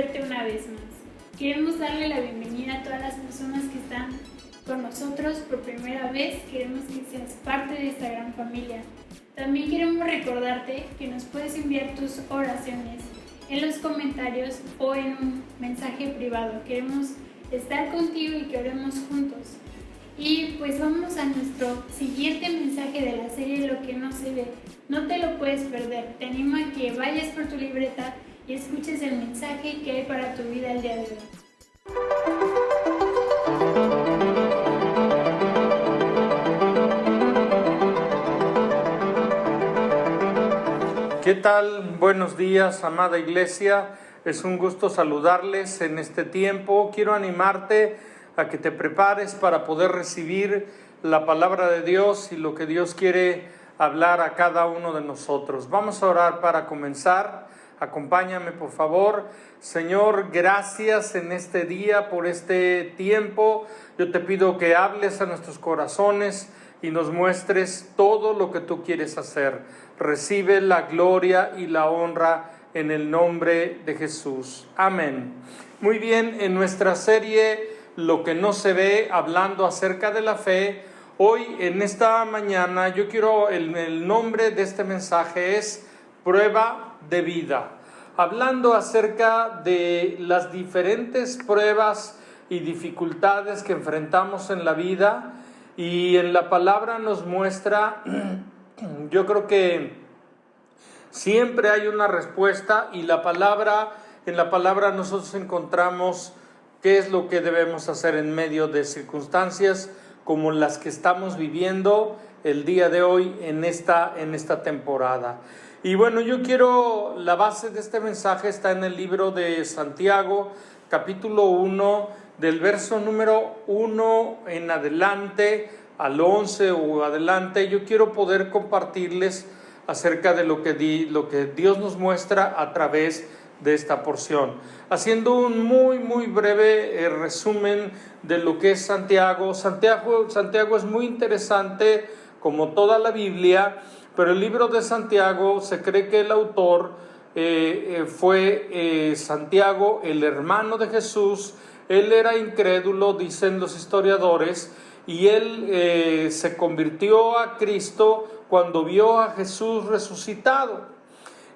verte una vez más. Queremos darle la bienvenida a todas las personas que están con nosotros por primera vez. Queremos que seas parte de esta gran familia. También queremos recordarte que nos puedes enviar tus oraciones en los comentarios o en un mensaje privado. Queremos estar contigo y que oremos juntos. Y pues vamos a nuestro siguiente mensaje de la serie Lo que no se ve. No te lo puedes perder. Te animo a que vayas por tu libreta y escuches el mensaje que hay para tu vida el día de hoy. ¿Qué tal? Buenos días, amada iglesia. Es un gusto saludarles en este tiempo. Quiero animarte a que te prepares para poder recibir la palabra de Dios y lo que Dios quiere hablar a cada uno de nosotros. Vamos a orar para comenzar. Acompáñame, por favor. Señor, gracias en este día por este tiempo. Yo te pido que hables a nuestros corazones y nos muestres todo lo que tú quieres hacer. Recibe la gloria y la honra en el nombre de Jesús. Amén. Muy bien, en nuestra serie Lo que no se ve, hablando acerca de la fe, hoy en esta mañana el nombre de este mensaje es Prueba de vida. Hablando acerca de las diferentes pruebas y dificultades que enfrentamos en la vida, y en la palabra nos muestra, yo creo que siempre hay una respuesta, y en la palabra nosotros encontramos qué es lo que debemos hacer en medio de circunstancias como las que estamos viviendo el día de hoy en esta temporada. Y bueno, la base de este mensaje está en el libro de Santiago, capítulo 1, del verso número 1 en adelante al 11 o adelante. Yo quiero poder compartirles acerca de lo que Dios nos muestra a través de esta porción. Haciendo un muy breve resumen de lo que es Santiago. Santiago es muy interesante, como toda la Biblia, pero el libro de Santiago se cree que el autor fue Santiago, el hermano de Jesús. Él era incrédulo, dicen los historiadores, y él se convirtió a Cristo cuando vio a Jesús resucitado.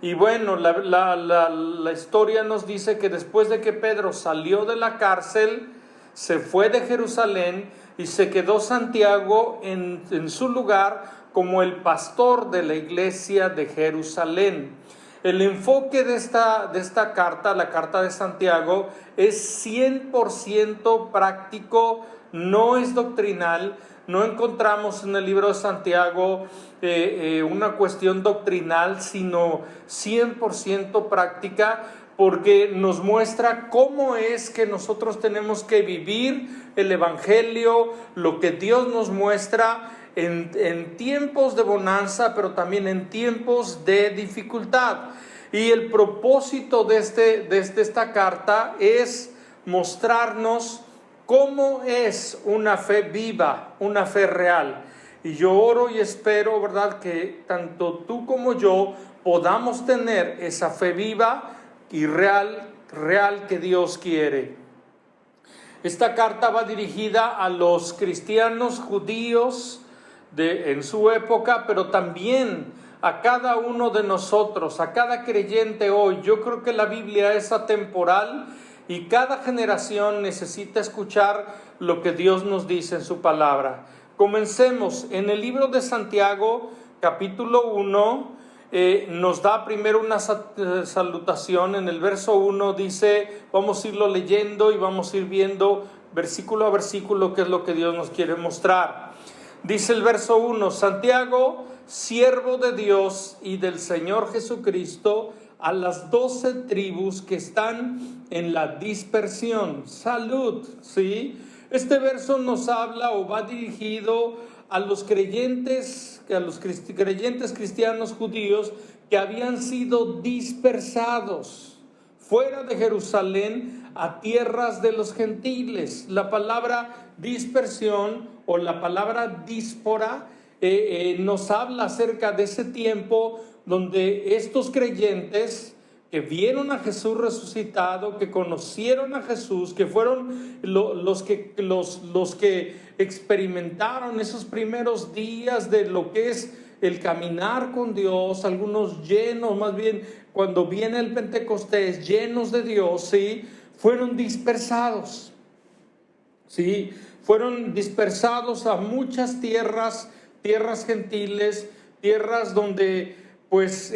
Y bueno, la historia nos dice que después de que Pedro salió de la cárcel, se fue de Jerusalén y se quedó Santiago en su lugar como el pastor de la iglesia de Jerusalén. El enfoque de esta carta, la carta de Santiago, es 100% práctico, no es doctrinal. No encontramos en el libro de Santiago una cuestión doctrinal, sino 100% práctica, porque nos muestra cómo es que nosotros tenemos que vivir el Evangelio, lo que Dios nos muestra en tiempos de bonanza, pero también en tiempos de dificultad. Y el propósito de esta carta es mostrarnos cómo es una fe viva, una fe real. Y yo oro y espero, ¿verdad?, que tanto tú como yo podamos tener esa fe viva y real que Dios quiere. Esta carta va dirigida a los cristianos judíos en su época, pero también a cada uno de nosotros, a cada creyente hoy. Yo creo que la Biblia es atemporal y cada generación necesita escuchar lo que Dios nos dice en su palabra. Comencemos. En el libro de Santiago, capítulo 1, nos da primero una salutación. En el verso 1 dice, vamos a irlo leyendo y vamos a ir viendo versículo a versículo qué es lo que Dios nos quiere mostrar. Dice el verso 1, Santiago, siervo de Dios y del Señor Jesucristo, a las 12 tribus que están en la dispersión. Salud, ¿sí? Este verso nos habla o va dirigido a los creyentes cristianos judíos que habían sido dispersados fuera de Jerusalén a tierras de los gentiles. La palabra dispersión o la palabra díspora nos habla acerca de ese tiempo donde estos creyentes que vieron a Jesús resucitado, que conocieron a Jesús, que fueron los que experimentaron esos primeros días de lo que es el caminar con Dios, algunos llenos, más bien cuando viene el Pentecostés, llenos de Dios, ¿sí? Fueron dispersados, ¿sí? Fueron dispersados a muchas tierras gentiles, tierras donde pues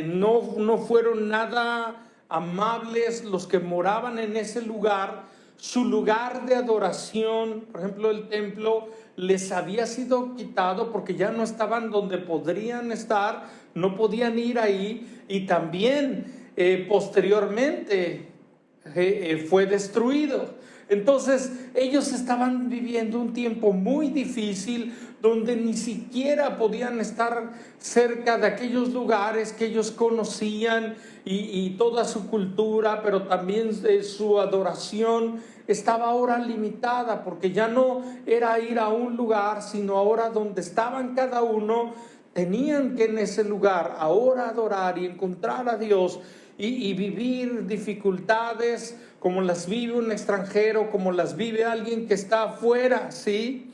no fueron nada amables los que moraban en ese lugar. Su lugar de adoración, por ejemplo el templo, les había sido quitado porque ya no estaban donde podrían estar, no podían ir ahí, y también posteriormente fue destruido. Entonces ellos estaban viviendo un tiempo muy difícil donde ni siquiera podían estar cerca de aquellos lugares que ellos conocían y toda su cultura, pero también su adoración estaba ahora limitada, porque ya no era ir a un lugar, sino ahora donde estaban cada uno, tenían que en ese lugar ahora adorar y encontrar a Dios y vivir dificultades como las vive un extranjero, como las vive alguien que está afuera, ¿sí?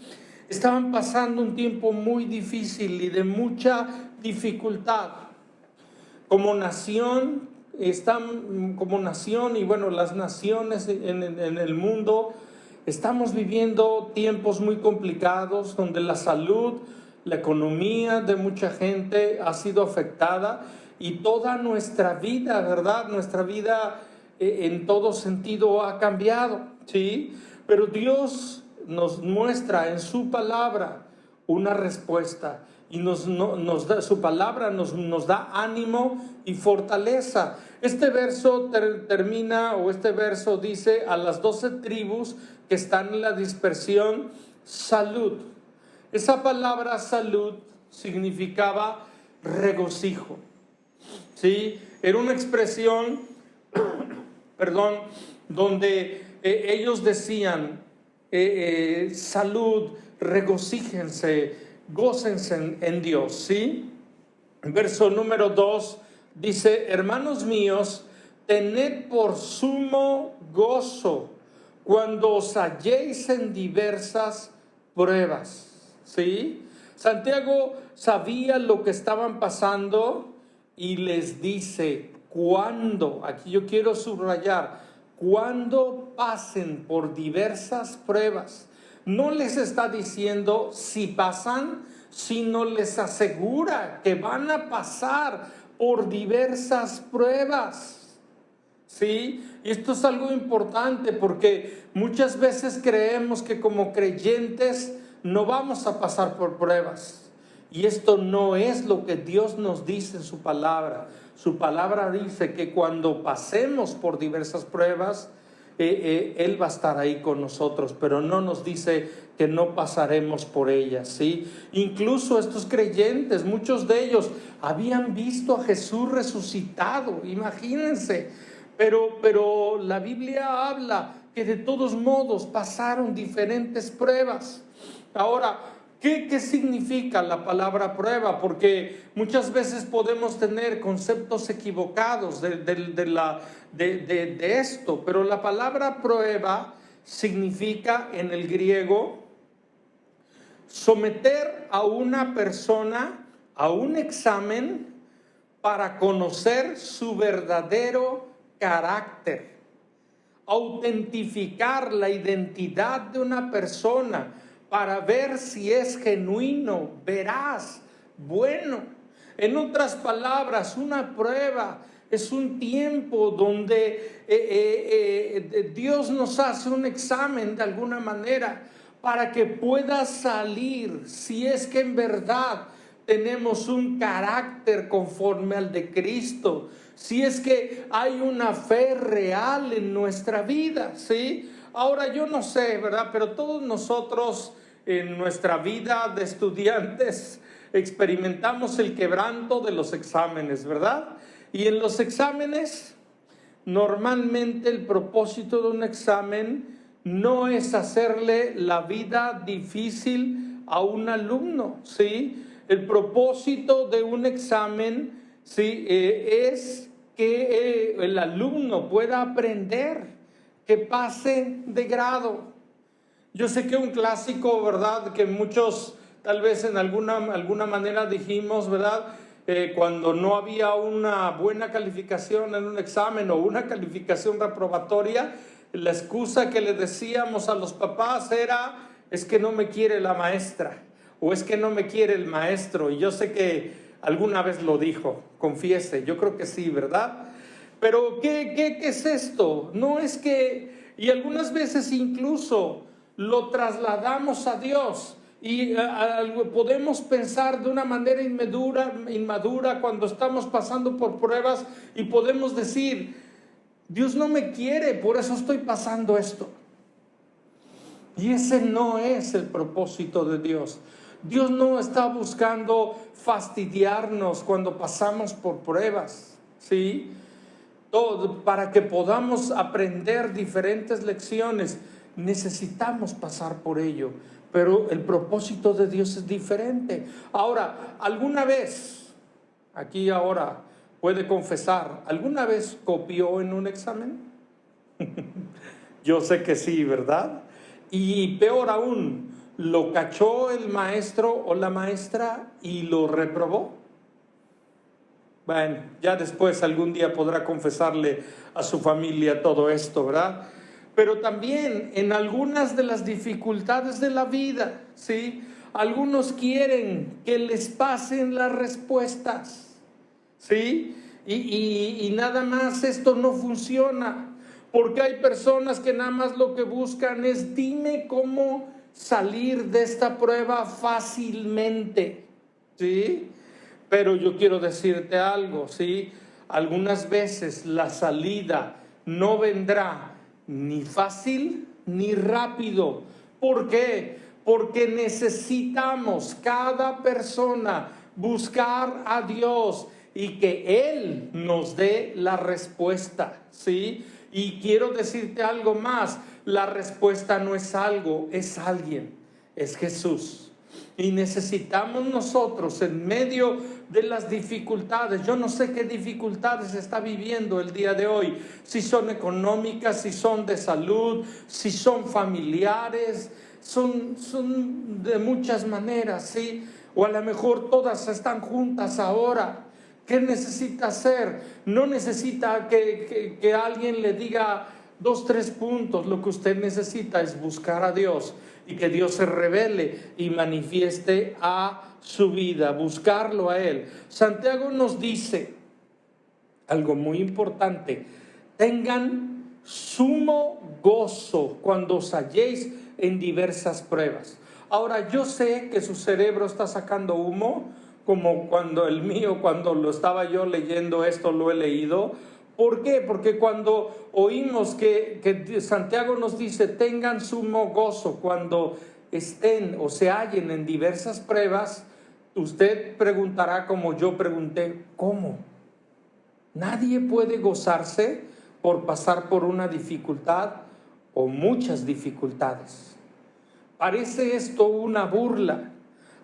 Estaban pasando un tiempo muy difícil y de mucha dificultad. Como nación, y bueno, las naciones en el mundo, estamos viviendo tiempos muy complicados donde la salud, la economía de mucha gente ha sido afectada, y toda nuestra vida, ¿verdad? Nuestra vida en todo sentido ha cambiado, ¿sí? Pero Dios nos muestra en su palabra una respuesta, y su palabra nos da ánimo y fortaleza. Este verso este verso dice a las 12 tribus que están en la dispersión, salud. Esa palabra salud significaba regocijo, ¿sí? Era una expresión, donde ellos decían, salud, regocíjense, gócense en Dios, ¿sí? Verso número 2 dice, hermanos míos, tened por sumo gozo cuando os halléis en diversas pruebas, ¿sí? Santiago sabía lo que estaban pasando y les dice, cuando, aquí yo quiero subrayar, cuando pasen por diversas pruebas. No les está diciendo si pasan, sino les asegura que van a pasar por diversas pruebas, ¿sí? Y esto es algo importante porque muchas veces creemos que como creyentes no vamos a pasar por pruebas. Y esto no es lo que Dios nos dice en su palabra. Su palabra dice que cuando pasemos por diversas pruebas, Él va a estar ahí con nosotros, pero no nos dice que no pasaremos por ellas, ¿sí? Incluso estos creyentes, muchos de ellos habían visto a Jesús resucitado, imagínense, pero la Biblia habla que de todos modos pasaron diferentes pruebas. Ahora, ¿qué significa la palabra prueba? Porque muchas veces podemos tener conceptos equivocados de esto, pero la palabra prueba significa en el griego someter a una persona a un examen para conocer su verdadero carácter, autentificar la identidad de una persona para ver si es genuino, veraz, bueno. En otras palabras, una prueba es un tiempo donde Dios nos hace un examen de alguna manera para que pueda salir si es que en verdad tenemos un carácter conforme al de Cristo, si es que hay una fe real en nuestra vida, ¿sí? Ahora yo no sé, ¿verdad? Pero todos nosotros en nuestra vida de estudiantes experimentamos el quebranto de los exámenes, ¿verdad? Y en los exámenes, normalmente el propósito de un examen no es hacerle la vida difícil a un alumno, ¿sí? El propósito de un examen, ¿sí? Es que el alumno pueda aprender, que pase de grado. Yo sé que un clásico, ¿verdad?, que muchos tal vez en alguna manera dijimos, ¿verdad?, cuando no había una buena calificación en un examen o una calificación reprobatoria, la excusa que le decíamos a los papás era: es que no me quiere la maestra, o es que no me quiere el maestro. Y yo sé que alguna vez lo dijo, confiese, yo creo que sí, ¿verdad? Pero ¿qué es esto? No es que, y algunas veces incluso lo trasladamos a Dios. Y podemos pensar de una manera inmadura cuando estamos pasando por pruebas, y podemos decir: Dios no me quiere, por eso estoy pasando esto. Y ese no es el propósito de Dios. Dios no está buscando fastidiarnos cuando pasamos por pruebas, ¿sí? Todo, para que podamos aprender diferentes lecciones, necesitamos pasar por ello. Pero el propósito de Dios es diferente. Ahora, ¿alguna vez, aquí ahora puede confesar, alguna vez copió en un examen? Yo sé que sí, ¿verdad? Y peor aún, ¿lo cachó el maestro o la maestra y lo reprobó? Bueno, ya después algún día podrá confesarle a su familia todo esto, ¿verdad? Pero también en algunas de las dificultades de la vida, ¿sí? Algunos quieren que les pasen las respuestas, ¿sí? Y nada más esto no funciona, porque hay personas que nada más lo que buscan es: dime cómo salir de esta prueba fácilmente, ¿sí? Pero yo quiero decirte algo, ¿sí? Algunas veces la salida no vendrá ni fácil ni rápido. ¿Por qué? Porque necesitamos cada persona buscar a Dios y que Él nos dé la respuesta, ¿sí? Y quiero decirte algo más: la respuesta no es algo, es alguien, es Jesús. Y necesitamos nosotros, en medio de las dificultades, yo no sé qué dificultades está viviendo el día de hoy, si son económicas, si son de salud, si son familiares, son de muchas maneras, ¿sí? O a lo mejor todas están juntas ahora. ¿Qué necesita hacer? No necesita que alguien le diga 2, 3 puntos. Lo que usted necesita es buscar a Dios y que Dios se revele y manifieste a su vida, buscarlo a Él. Santiago nos dice algo muy importante: tengan sumo gozo cuando os halléis en diversas pruebas. Ahora, yo sé que su cerebro está sacando humo, como cuando el mío, cuando lo estaba yo leyendo esto, lo he leído. ¿Por qué? Porque cuando oímos que Santiago nos dice: tengan sumo gozo cuando estén o se hallen en diversas pruebas, usted preguntará, como yo pregunté: ¿cómo? Nadie puede gozarse por pasar por una dificultad o muchas dificultades. Parece esto una burla.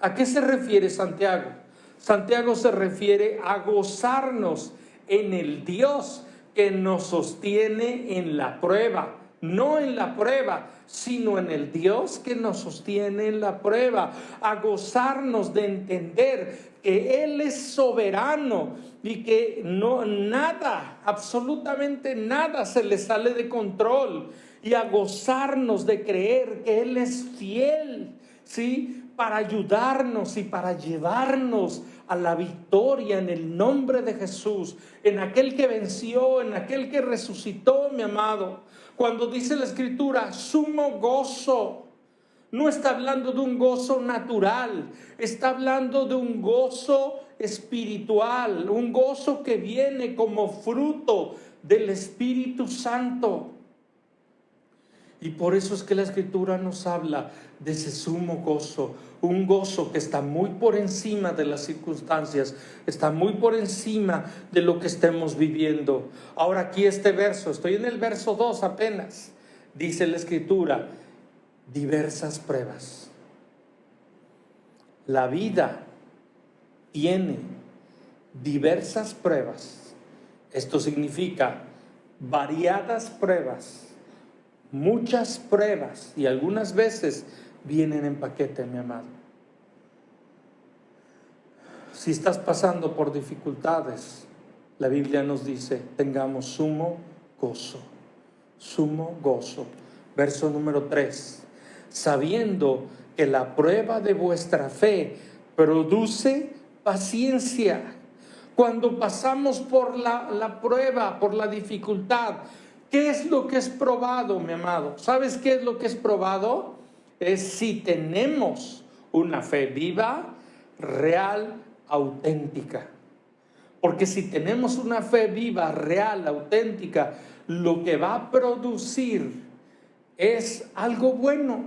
¿A qué se refiere Santiago? Santiago se refiere a gozarnos en el Dios que nos sostiene en la prueba. No en la prueba, sino en el Dios que nos sostiene en la prueba. A gozarnos de entender que Él es soberano y que nada, absolutamente nada se le sale de control. Y a gozarnos de creer que Él es fiel, ¿sí?, para ayudarnos y para llevarnos a la victoria en el nombre de Jesús, en aquel que venció, en aquel que resucitó, mi amado. Cuando dice la Escritura sumo gozo, no está hablando de un gozo natural, está hablando de un gozo espiritual, un gozo que viene como fruto del Espíritu Santo. Y por eso es que la Escritura nos habla de ese sumo gozo, un gozo que está muy por encima de las circunstancias, está muy por encima de lo que estemos viviendo. Ahora aquí este verso, estoy en el verso 2 apenas, dice la Escritura: diversas pruebas. La vida tiene diversas pruebas Esto significa variadas pruebas, muchas pruebas, y algunas veces vienen en paquete, mi amado. Si estás pasando por dificultades, la Biblia nos dice, tengamos sumo gozo. Sumo gozo. Verso número 3. Sabiendo que la prueba de vuestra fe produce paciencia. Cuando pasamos por la prueba, por la dificultad, ¿qué es lo que es probado, mi amado? ¿Sabes qué es lo que es probado? Es si tenemos una fe viva, real, auténtica. Porque si tenemos una fe viva, real, auténtica, lo que va a producir es algo bueno,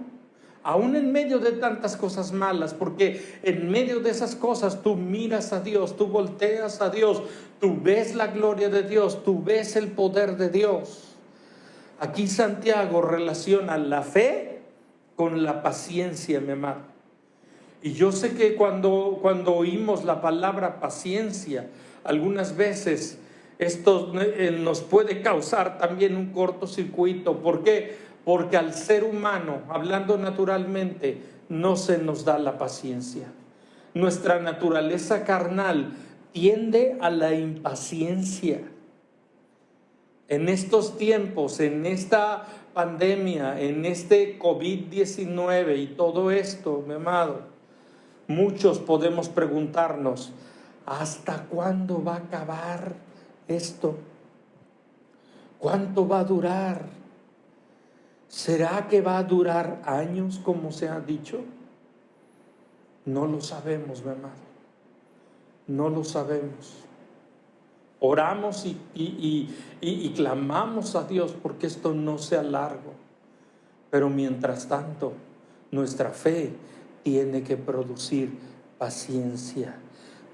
aún en medio de tantas cosas malas, porque en medio de esas cosas tú miras a Dios, tú volteas a Dios, tú ves la gloria de Dios, tú ves el poder de Dios. Aquí Santiago relaciona la fe con la paciencia, mi amado. Y yo sé que cuando oímos la palabra paciencia, algunas veces esto nos puede causar también un cortocircuito. ¿Por qué? Porque al ser humano, hablando naturalmente, no se nos da la paciencia. Nuestra naturaleza carnal tiende a la impaciencia. En estos tiempos, en esta pandemia, en este COVID-19 y todo esto, mi amado, muchos podemos preguntarnos, ¿hasta cuándo va a acabar esto? ¿Cuánto va a durar? ¿Será que va a durar años como se ha dicho? No lo sabemos, mi amado. No lo sabemos. Oramos y clamamos a Dios porque esto no sea largo. Pero mientras tanto, nuestra fe tiene que producir paciencia.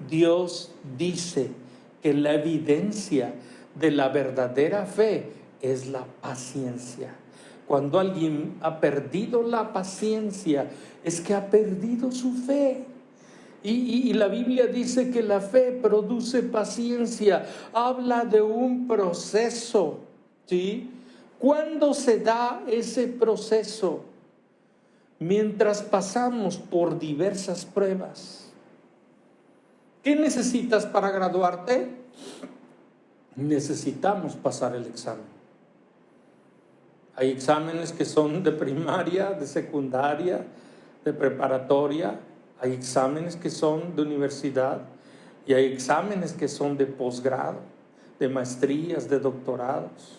Dios dice que la evidencia de la verdadera fe es la paciencia. Cuando alguien ha perdido la paciencia, es que ha perdido su fe. Y la Biblia dice que la fe produce paciencia. Habla de un proceso, ¿sí? ¿Cuándo se da ese proceso? Mientras pasamos por diversas pruebas. ¿Qué necesitas para graduarte? Necesitamos pasar el examen. Hay exámenes que son de primaria, de secundaria, de preparatoria. Hay exámenes que son de universidad y hay exámenes que son de posgrado, de maestrías, de doctorados.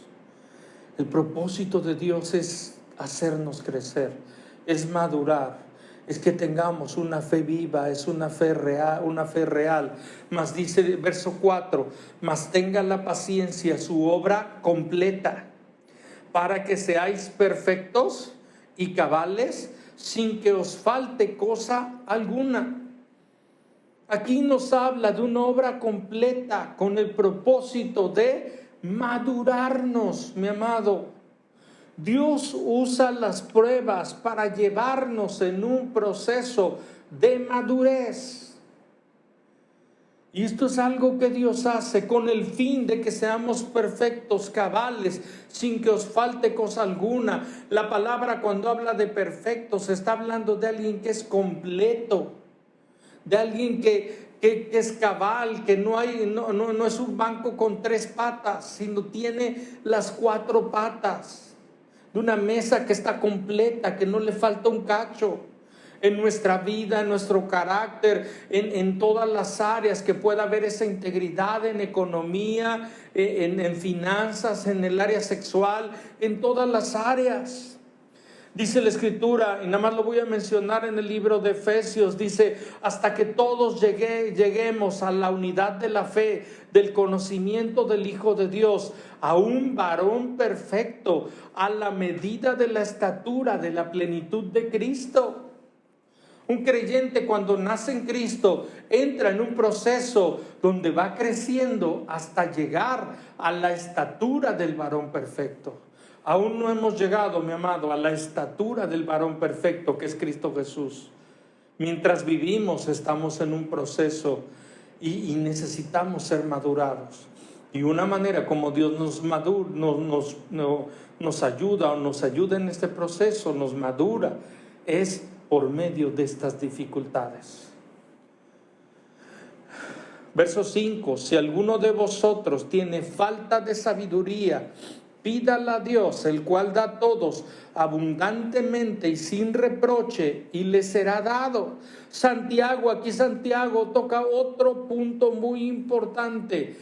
El propósito de Dios es hacernos crecer, es madurar, es que tengamos una fe viva, es una fe real. Mas dice el verso 4, mas tenga la paciencia su obra completa, para que seáis perfectos y cabales, sin que os falte cosa alguna. Aquí nos habla de una obra completa con el propósito de madurarnos, mi amado. Dios usa las pruebas para llevarnos en un proceso de madurez. Y esto es algo que Dios hace con el fin de que seamos perfectos, cabales, sin que os falte cosa alguna. La palabra cuando habla de perfectos está hablando de alguien que es completo, de alguien que es cabal, que no es un banco con 3 patas, sino tiene las 4 patas, de una mesa que está completa, que no le falta un cacho. En nuestra vida, en nuestro carácter, en todas las áreas, que pueda haber esa integridad en economía, en finanzas, en el área sexual, en todas las áreas. Dice la Escritura, y nada más lo voy a mencionar en el libro de Efesios, dice, hasta que todos lleguemos a la unidad de la fe, del conocimiento del Hijo de Dios, a un varón perfecto, a la medida de la estatura de la plenitud de Cristo. Un creyente cuando nace en Cristo entra en un proceso donde va creciendo hasta llegar a la estatura del varón perfecto. Aún no hemos llegado, mi amado, a la estatura del varón perfecto que es Cristo Jesús. Mientras vivimos estamos en un proceso y necesitamos ser madurados. Y una manera como Dios nos ayuda o nos ayuda en este proceso, nos madura, es por medio de estas dificultades. Verso 5, si alguno de vosotros tiene falta de sabiduría, pídala a Dios, el cual da a todos abundantemente y sin reproche, y le será dado. Aquí Santiago toca otro punto muy importante: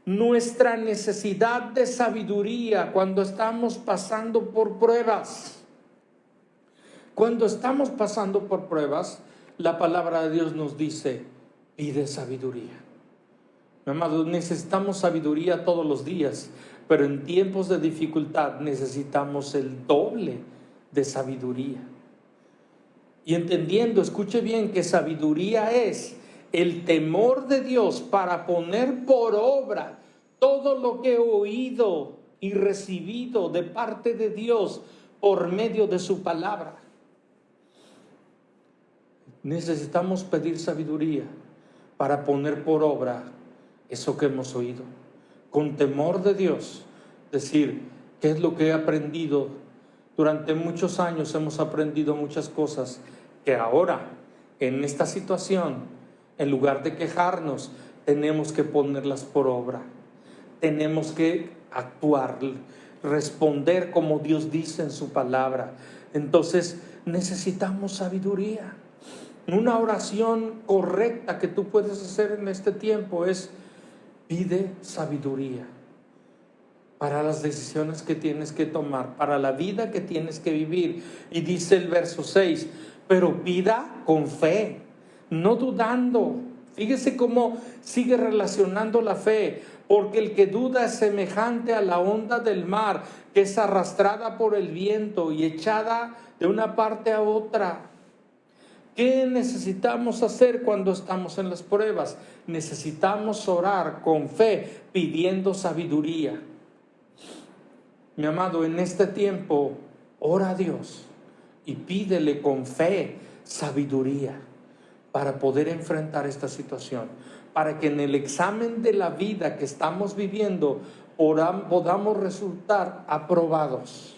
nuestra necesidad de sabiduría cuando estamos pasando por pruebas. Cuando estamos pasando por pruebas, la palabra de Dios nos dice: pide sabiduría. Mi amado, necesitamos sabiduría todos los días, pero en tiempos de dificultad necesitamos el doble de sabiduría. Y entendiendo, escuche bien, que sabiduría es el temor de Dios para poner por obra todo lo que he oído y recibido de parte de Dios por medio de su palabra. Necesitamos pedir sabiduría para poner por obra eso que hemos oído, con temor de Dios. Decir, ¿qué es lo que he aprendido? Durante muchos años hemos aprendido muchas cosas que ahora, en esta situación, en lugar de quejarnos, tenemos que ponerlas por obra. Tenemos que actuar, responder como Dios dice en su palabra. Entonces necesitamos sabiduría. Una oración correcta que tú puedes hacer en este tiempo es: pide sabiduría para las decisiones que tienes que tomar, para la vida que tienes que vivir. Y dice el verso 6, pero pida con fe, no dudando. Fíjese cómo sigue relacionando la fe, porque el que duda es semejante a la onda del mar, que es arrastrada por el viento y echada de una parte a otra. ¿Qué necesitamos hacer cuando estamos en las pruebas? Necesitamos orar con fe, pidiendo sabiduría. Mi amado, en este tiempo, ora a Dios y pídele con fe sabiduría para poder enfrentar esta situación, para que en el examen de la vida que estamos viviendo podamos resultar aprobados.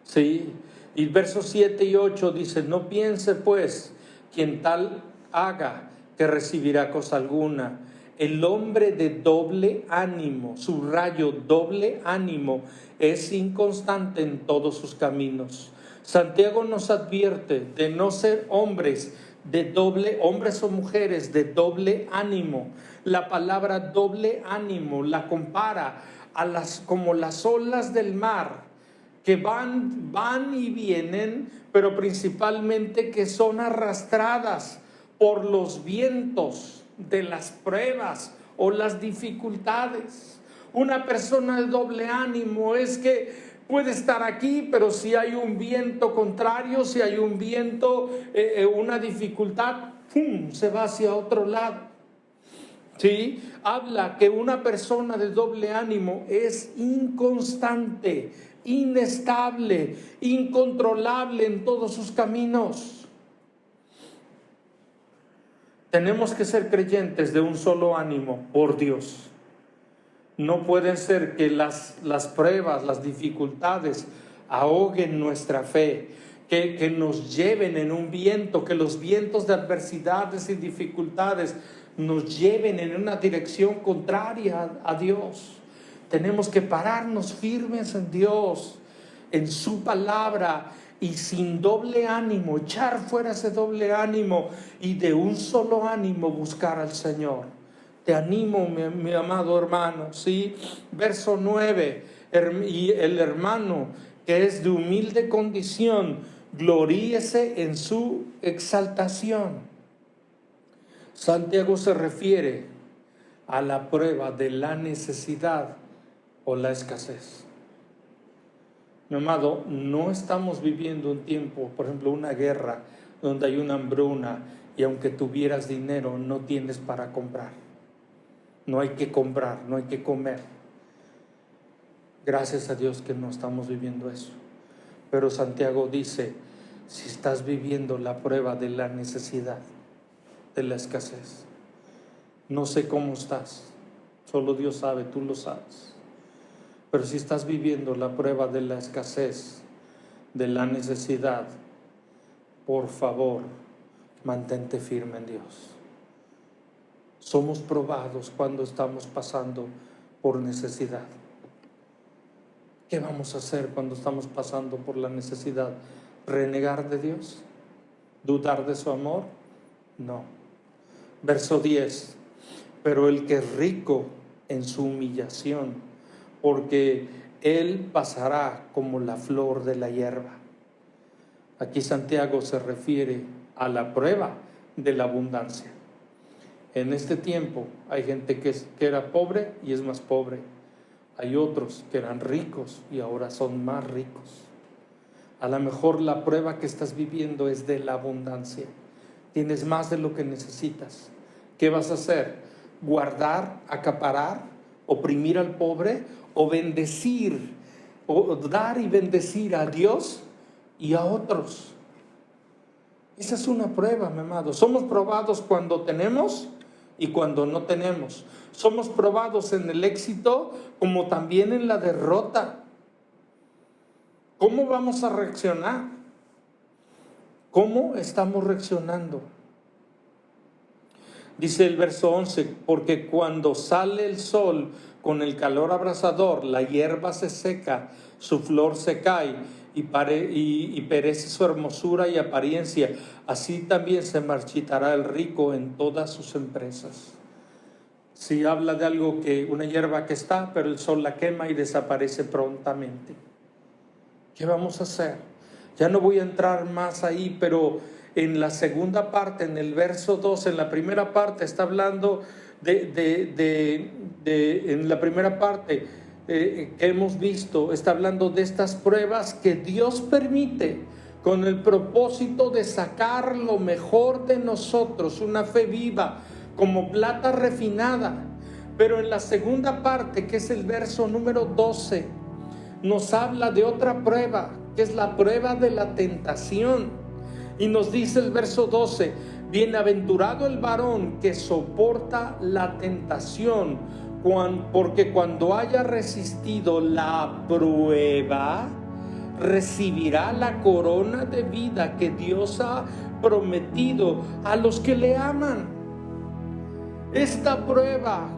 Sí. Y versos 7 y 8 dice: no piense pues quien tal haga que recibirá cosa alguna. El hombre de doble ánimo, subrayo, doble ánimo, es inconstante en todos sus caminos. Santiago nos advierte de no ser hombres o mujeres de doble ánimo. La palabra doble ánimo la compara como las olas del mar, que van y vienen, pero principalmente que son arrastradas por los vientos de las pruebas o las dificultades. Una persona de doble ánimo es que puede estar aquí, pero si hay un viento contrario, si hay un viento, una dificultad, ¡pum!, se va hacia otro lado. ¿Sí? Habla que una persona de doble ánimo es inconstante, inestable, incontrolable en todos sus caminos. Tenemos que ser creyentes de un solo ánimo por Dios. No pueden ser que las pruebas, las dificultades ahoguen nuestra fe, que nos lleven en un viento, que los vientos de adversidades y dificultades nos lleven en una dirección contraria a Dios. Tenemos que pararnos firmes en Dios, en su palabra, y sin doble ánimo, echar fuera ese doble ánimo y de un solo ánimo buscar al Señor. Te animo, mi amado hermano, ¿sí? Verso 9, y el hermano que es de humilde condición, gloríese en su exaltación. Santiago se refiere a la prueba de la necesidad o la escasez. Mi amado, no estamos viviendo un tiempo, por ejemplo, una guerra donde hay una hambruna y aunque tuvieras dinero no tienes para comprar. No hay que comprar, no hay que comer. Gracias a Dios que no estamos viviendo eso. Pero Santiago dice, si estás viviendo la prueba de la necesidad, de la escasez, no sé cómo estás, Solo Dios sabe, tú lo sabes. Pero si estás viviendo la prueba de la escasez, de la necesidad, por favor, mantente firme en Dios. Somos probados cuando estamos pasando por necesidad. ¿Qué vamos a hacer cuando estamos pasando por la necesidad? ¿Renegar de Dios? ¿Dudar de su amor? No. Verso 10. Pero el que es rico en su humillación, porque él pasará como la flor de la hierba. Aquí Santiago se refiere a la prueba de la abundancia. En este tiempo hay gente que era pobre y es más pobre. Hay otros que eran ricos y ahora son más ricos. A lo mejor la prueba que estás viviendo es de la abundancia. Tienes más de lo que necesitas. ¿Qué vas a hacer? ¿Guardar, acaparar, oprimir al pobre o bendecir, o dar y bendecir a Dios y a otros? Esa es una prueba, mi amado. Somos probados cuando tenemos y cuando no tenemos. Somos probados en el éxito como también en la derrota. ¿Cómo vamos a reaccionar? ¿Cómo estamos reaccionando? Dice el verso 11, porque cuando sale el sol con el calor abrasador, la hierba se seca, su flor se cae y perece su hermosura y apariencia. Así también se marchitará el rico en todas sus empresas. Si habla de algo que una hierba que está, pero el sol la quema y desaparece prontamente. ¿Qué vamos a hacer? Ya no voy a entrar más ahí, pero en la segunda parte, en el verso 2, en la primera parte está hablando en la primera parte que hemos visto, está hablando de estas pruebas que Dios permite con el propósito de sacar lo mejor de nosotros, una fe viva, como plata refinada. Pero en la segunda parte, que es el verso número 12, nos habla de otra prueba, que es la prueba de la tentación. Y nos dice el verso 12, bienaventurado el varón que soporta la tentación, porque cuando haya resistido la prueba, recibirá la corona de vida que Dios ha prometido a los que le aman. Esta prueba,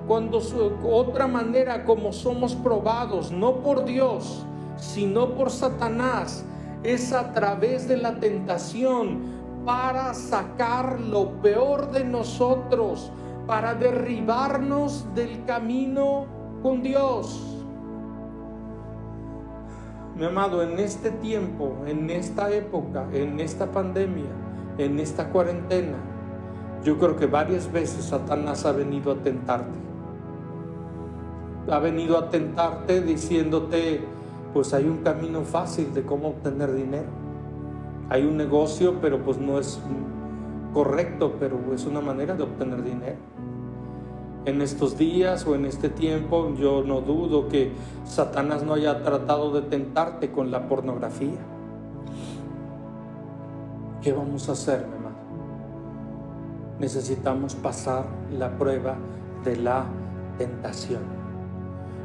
otra manera como somos probados, no por Dios, sino por Satanás, es a través de la tentación para sacar lo peor de nosotros, para derribarnos del camino con Dios. Mi amado, en este tiempo, en esta época, en esta pandemia, en esta cuarentena, yo creo que varias veces Satanás ha venido a tentarte. Ha venido a tentarte diciéndote, pues hay un camino fácil de cómo obtener dinero. Hay un negocio, pero pues no es correcto, pero es una manera de obtener dinero. En estos días o en este tiempo, yo no dudo que Satanás no haya tratado de tentarte con la pornografía. ¿Qué vamos a hacer, mi amado? Necesitamos pasar la prueba de la tentación.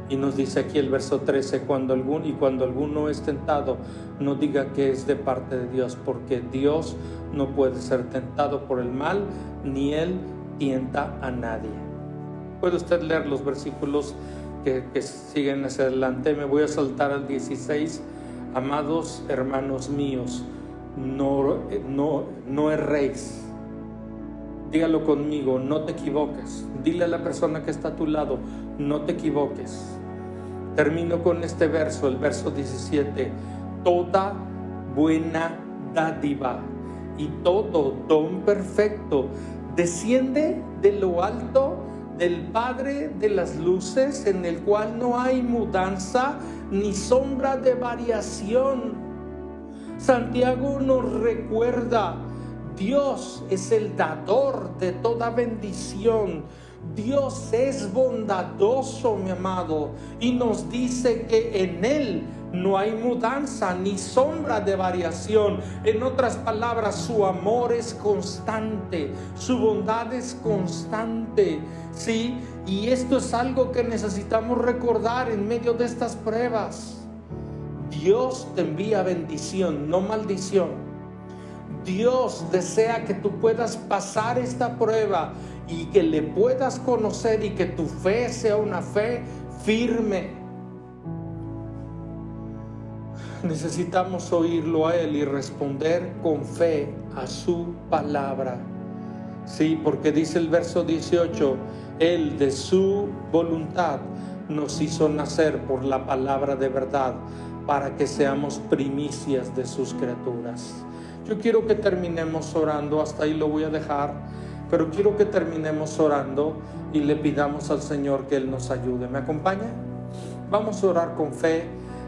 Y nos dice aquí el verso 13, cuando alguno es tentado, no diga que es de parte de Dios, porque Dios no puede ser tentado por el mal, ni Él tienta a nadie. Puede usted leer los versículos que siguen hacia adelante. Me voy a saltar al 16. Amados hermanos míos, no erréis. Dígalo conmigo, no te equivoques. Dile a la persona que está a tu lado, no te equivoques. Termino con este verso, el verso 17. Toda buena dádiva y todo don perfecto desciende de lo alto del Padre de las luces, en el cual no hay mudanza ni sombra de variación. Santiago nos recuerda, Dios es el dador de toda bendición. Dios es bondadoso, mi amado, y nos dice que en Él No hay mudanza ni sombra de variación. En otras palabras, su amor es constante, su bondad es constante, ¿sí? Y esto es algo que necesitamos recordar en medio de estas pruebas. Dios te envía bendición, no maldición. Dios desea que tú puedas pasar esta prueba y que le puedas conocer y que tu fe sea una fe firme. Necesitamos oírlo a Él y responder con fe a su palabra. Sí, porque dice el verso 18, Él de su voluntad nos hizo nacer por la palabra de verdad, para que seamos primicias de sus criaturas. Yo quiero que terminemos orando, hasta ahí lo voy a dejar, pero quiero que terminemos orando y le pidamos al Señor que Él nos ayude. ¿Me acompaña? Vamos a orar con fe.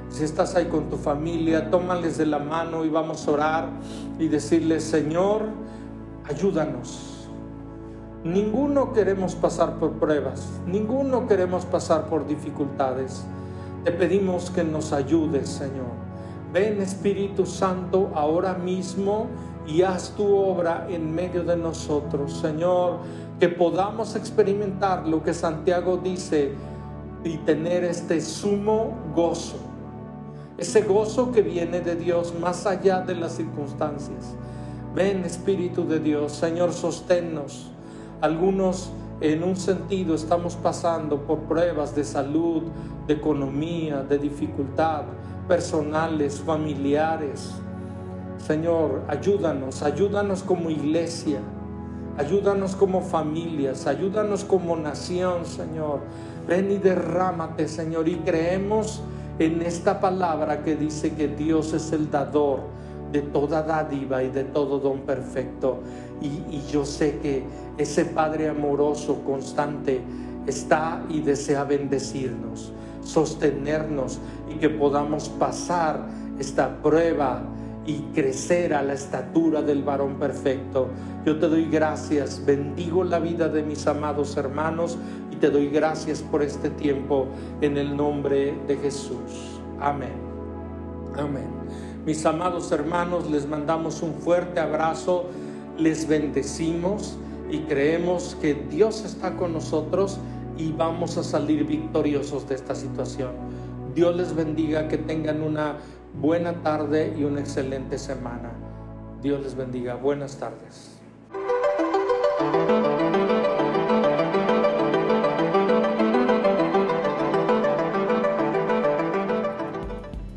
Si estás ahí con tu familia, tómales de la mano y vamos a orar y decirles: Señor, ayúdanos. Ninguno queremos pasar por pruebas, ninguno queremos pasar por dificultades. Te pedimos que nos ayudes, Señor. Ven, Espíritu Santo, ahora mismo y haz tu obra en medio de nosotros, Señor, que podamos experimentar lo que Santiago dice y tener este sumo gozo, ese gozo que viene de Dios más allá de las circunstancias. Ven, Espíritu de Dios, Señor, sosténnos. Algunos en un sentido estamos pasando por pruebas de salud, de economía, de dificultad, personales, familiares. Señor, ayúdanos como iglesia, ayúdanos como familias, ayúdanos como nación, Señor. Ven y derrámate, Señor, y creemos en esta palabra que dice que Dios es el dador de toda dádiva y de todo don perfecto. Y yo sé que ese Padre amoroso, constante, está y desea bendecirnos, sostenernos y que podamos pasar esta prueba y crecer a la estatura del varón perfecto. Yo te doy gracias, bendigo la vida de mis amados hermanos y te doy gracias por este tiempo en el nombre de Jesús. Amén. Amén. Mis amados hermanos, les mandamos un fuerte abrazo, les bendecimos y creemos que Dios está con nosotros y vamos a salir victoriosos de esta situación. Dios les bendiga, que tengan una buena tarde y una excelente semana. Dios les bendiga. Buenas tardes.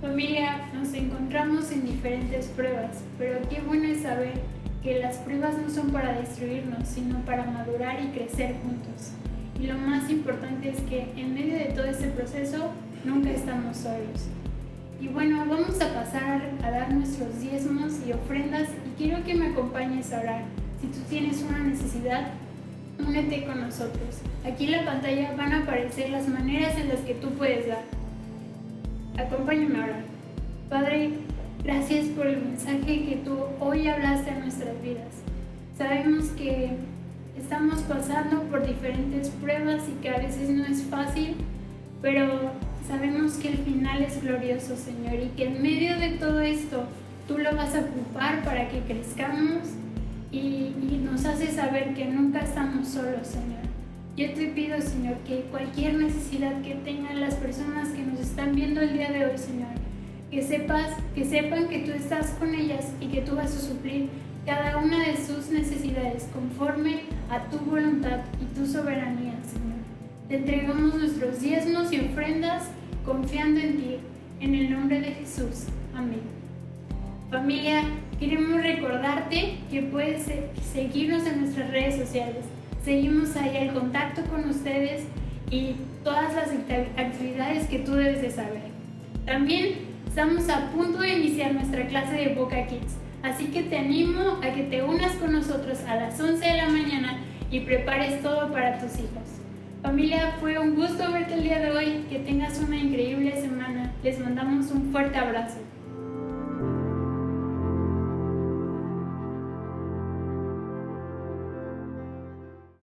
Familia, nos encontramos en diferentes pruebas, pero qué bueno es saber que las pruebas no son para destruirnos, sino para madurar y crecer juntos. Y lo más importante es que en medio de todo este proceso nunca estamos solos. Y bueno, vamos a pasar a dar nuestros diezmos y ofrendas y quiero que me acompañes a orar. Si tú tienes una necesidad, únete con nosotros. Aquí en la pantalla van a aparecer las maneras en las que tú puedes dar. Acompáñame a orar. Padre, gracias por el mensaje que tú hoy hablaste a nuestras vidas. Sabemos que estamos pasando por diferentes pruebas y que a veces no es fácil, pero sabemos que el final es glorioso, Señor, y que en medio de todo esto tú lo vas a ocupar para que crezcamos y nos hace saber que nunca estamos solos, Señor. Yo te pido, Señor, que cualquier necesidad que tengan las personas que nos están viendo el día de hoy, Señor, que sepan que tú estás con ellas y que tú vas a suplir cada una de sus necesidades conforme a tu voluntad y tu soberanía, Señor. Te entregamos nuestros diezmos y ofrendas confiando en ti, en el nombre de Jesús. Amén. Familia, queremos recordarte que puedes seguirnos en nuestras redes sociales. Seguimos ahí el contacto con ustedes y todas las actividades que tú debes de saber. También estamos a punto de iniciar nuestra clase de Boca Kids, así que te animo a que te unas con nosotros a las 11 de la mañana y prepares todo para tus hijos. Familia, fue un gusto verte el día de hoy. Que tengas una increíble semana. Les mandamos un fuerte abrazo.